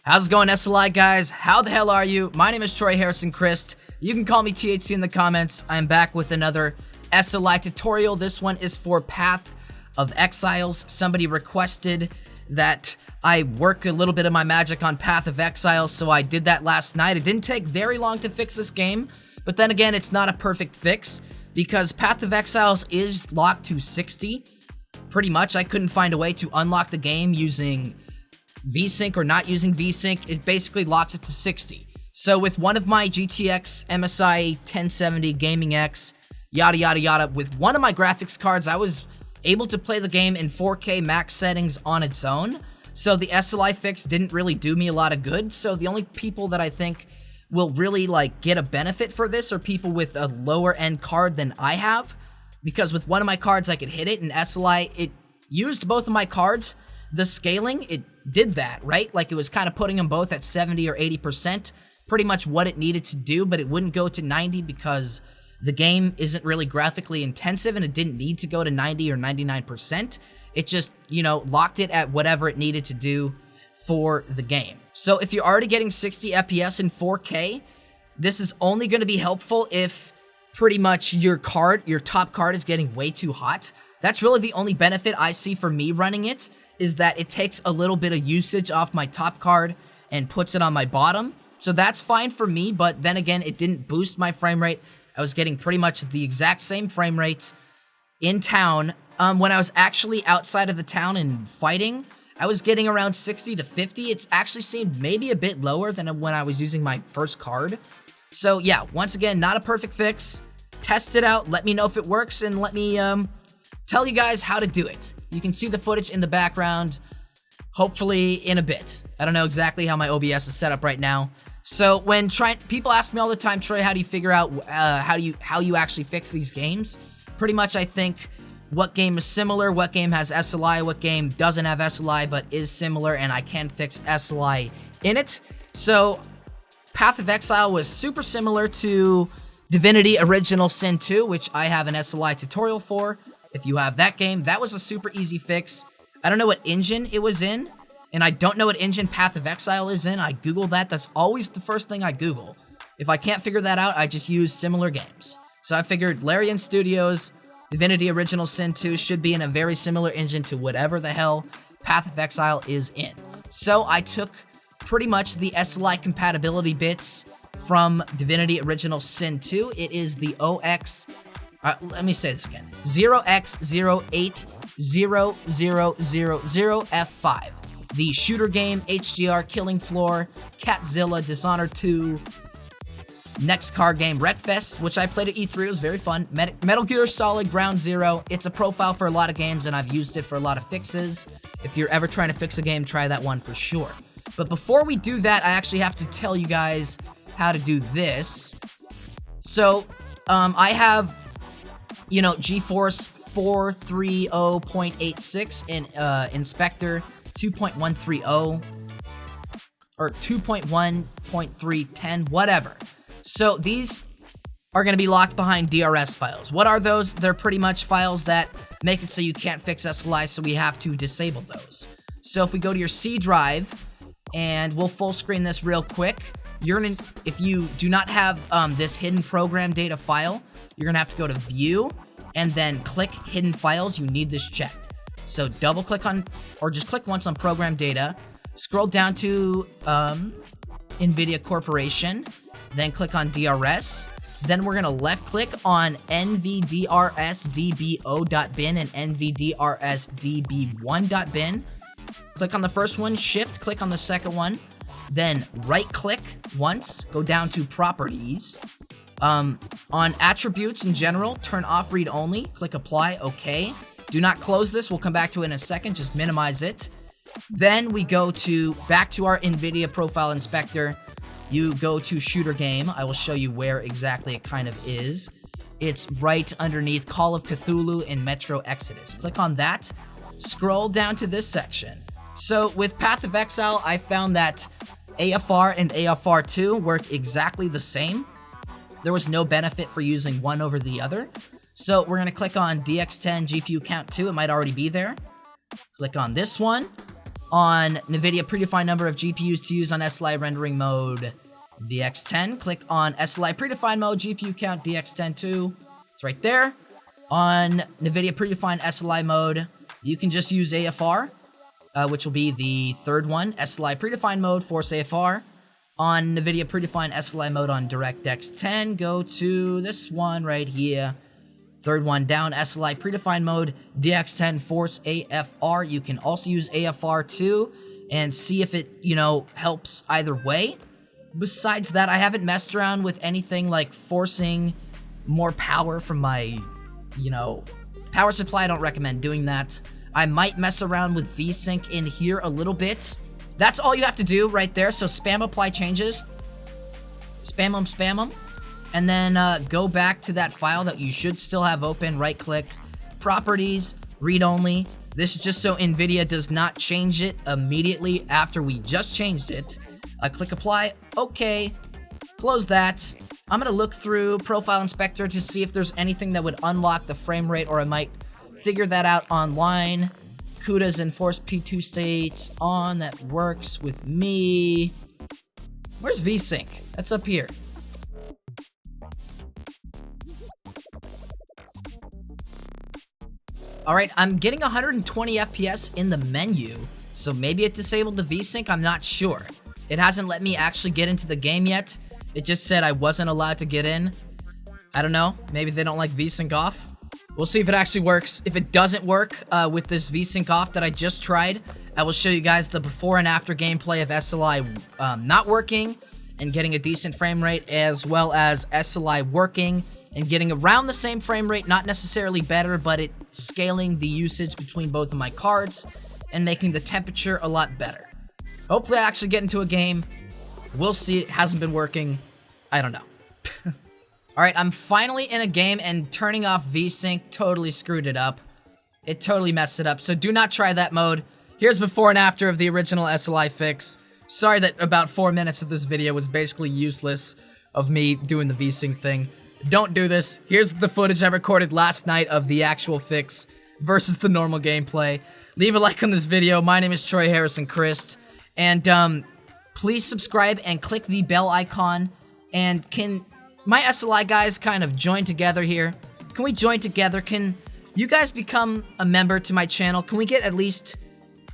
How's it going, SLI guys? How the hell are you? My name is Troy Harrison Chriest. You can call me THC in the comments. I'm back with another SLI tutorial. This one is for Path of Exiles. Somebody requested that I work a little bit of my magic on Path of Exile, so I did that last night. It didn't take very long to fix this game, but then again, it's not a perfect fix because Path of Exiles is locked to 60. Pretty much, I couldn't find a way to unlock the game using VSync or not using VSync. It basically locks it to 60. So with one of my GTX MSI 1070 Gaming X, yada yada yada, with one of my graphics cards, I was able to play the game in 4K max settings on its own. So the SLI fix didn't really do me a lot of good. So the only people that I think will really get a benefit for this are people with a lower end card than I have. Because with one of my cards I could hit it, and SLI, it used both of my cards. The scaling, it did that, right? Like it was kind of putting them both at 70 or 80%, pretty much what it needed to do, but it wouldn't go to 90 because the game isn't really graphically intensive and it didn't need to go to 90 or 99%. It just, locked it at whatever it needed to do for the game. So if you're already getting 60 FPS in 4K, this is only going to be helpful if pretty much your top card is getting way too hot. That's really the only benefit I see for me running it, is that it takes a little bit of usage off my top card and puts it on my bottom. So that's fine for me, but then again, it didn't boost my frame rate. I was getting pretty much the exact same frame rate in town. When I was actually outside of the town and fighting, I was getting around 60 to 50. It's actually seemed maybe a bit lower than when I was using my first card. So yeah, once again, not a perfect fix. Test it out, let me know if it works, and let me tell you guys how to do it. You can see the footage in the background, hopefully in a bit. I don't know exactly how my OBS is set up right now. So when people ask me all the time, Troy, how do you figure out how you actually fix these games? Pretty much, I think what game is similar, what game has SLI, what game doesn't have SLI but is similar, and I can fix SLI in it. So Path of Exile was super similar to Divinity Original Sin 2, which I have an SLI tutorial for. If you have that game, that was a super easy fix. I don't know what engine it was in, and I don't know what engine Path of Exile is in. I Googled that. That's always the first thing I Google. If I can't figure that out, I just use similar games. So I figured Larian Studios, Divinity Original Sin 2 should be in a very similar engine to whatever the hell Path of Exile is in. So I took pretty much the SLI compatibility bits from Divinity Original Sin 2. It is the OX... let me say this again. 0x080000F5. The shooter game, HGR, Killing Floor, Catzilla, Dishonored 2, next card game, Wreckfest, which I played at E3. It was very fun. Metal Gear Solid Ground Zero. It's a profile for a lot of games, and I've used it for a lot of fixes. If you're ever trying to fix a game, try that one for sure. But before we do that, I actually have to tell you guys how to do this. So, I have GeForce 430.86 and Inspector 2.130 or 2.1.310, whatever. So these are going to be locked behind DRS files. What are those? They're pretty much files that make it so you can't fix SLI, so we have to disable those. So if we go to your C drive, and we'll full screen this real quick, if you do not have this hidden program data file, you're gonna have to go to View and then click Hidden Files. You need this checked. So double click on, or just click once on Program Data, scroll down to NVIDIA Corporation, then click on DRS. Then we're gonna left click on nvdrsdbo.bin and nvdrsdb1.bin. Click on the first one, shift click on the second one, then right click once, go down to Properties. On attributes in general, turn off read only, click apply, okay. Do not close this, we'll come back to it in a second, just minimize it. Then we go back to our NVIDIA profile inspector. You go to shooter game. I will show you where exactly it kind of is. It's right underneath Call of Cthulhu and Metro Exodus. Click on that, scroll down to this section. So with Path of Exile, I found that AFR and AFR2 work exactly the same. There was no benefit for using one over the other. So we're going to click on DX10 GPU count 2. It might already be there. Click on this one. On nvidia predefined number of GPUs to use on SLI rendering mode DX10. Click on SLI predefined mode GPU count DX10 too. It's right there. On nvidia predefined SLI mode, you can just use AFR, which will be the third one. SLI predefined mode, force AFR. On nvidia predefined SLI mode on DirectX 10, go to this one right here. Third one down, SLI predefined mode, DX10, force AFR. You can also use AFR too, and see if it, helps either way. Besides that, I haven't messed around with anything like forcing more power from my, power supply. I don't recommend doing that. I might mess around with VSync in here a little bit. That's all you have to do right there. So spam apply changes. Spam them. And then go back to that file that you should still have open. Right click, properties, read only. This is just so NVIDIA does not change it immediately after we just changed it. Click apply, okay, close that. I'm gonna look through Profile Inspector to see if there's anything that would unlock the frame rate, or I might figure that out online. CUDA's enforced P2 states on, that works with me. Where's VSync? That's up here. Alright, I'm getting 120 FPS in the menu, so maybe it disabled the VSync, I'm not sure. It hasn't let me actually get into the game yet. It just said I wasn't allowed to get in. I don't know, maybe they don't like VSync off. We'll see if it actually works. If it doesn't work with this VSync off that I just tried, I will show you guys the before and after gameplay of SLI not working and getting a decent frame rate, as well as SLI working and getting around the same frame rate, not necessarily better, but it scaling the usage between both of my cards and making the temperature a lot better. Hopefully I actually get into a game. We'll see. It hasn't been working. I don't know. Alright, I'm finally in a game, and turning off VSync totally screwed it up. It totally messed it up, so do not try that mode. Here's before and after of the original SLI fix. Sorry that about 4 minutes of this video was basically useless of me doing the VSync thing. Don't do this. Here's the footage I recorded last night of the actual fix versus the normal gameplay. Leave a like on this video. My name is Troy Harrison Chriest. And please subscribe and click the bell icon. And can my SLI guys kind of join together here? Can we join together? Can you guys become a member to my channel? Can we get at least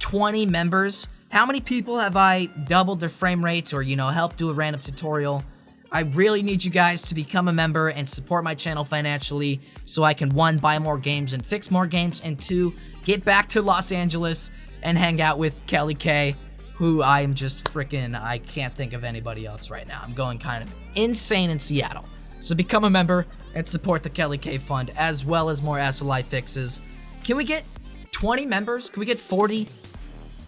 20 members? How many people have I doubled their frame rates, or, helped do a random tutorial? I really need you guys to become a member and support my channel financially so I can, 1, buy more games and fix more games, and 2, get back to Los Angeles and hang out with Kelly K, who I am just freaking, I can't think of anybody else right now. I'm going kind of insane in Seattle. So become a member and support the Kelly K Fund, as well as more SLI fixes. Can we get 20 members? Can we get 40?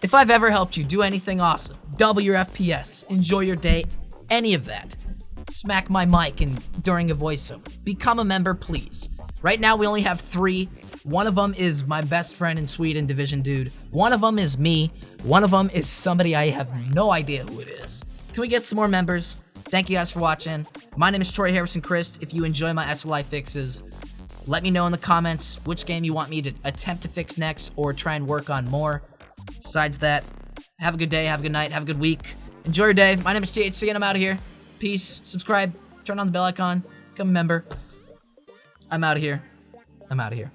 If I've ever helped you do anything awesome, double your FPS, enjoy your day, any of that, smack my mic and during a voiceover, become a member, please. Right now we only have 3. One of them is my best friend in Sweden, Division Dude. One of them is me. One of them is somebody I have no idea who it is. Can we get some more members? Thank you guys for watching. My name is Troy Harrison Chriest. If you enjoy my SLI fixes, let me know in the comments which game you want me to attempt to fix next or try and work on more. Besides that, have a good day, have a good night, have a good week. Enjoy your day. My name is THC and I'm out of here. Peace. Subscribe. Turn on the bell icon. Become a member. I'm out of here. I'm out of here.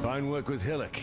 Fine work with Hillock.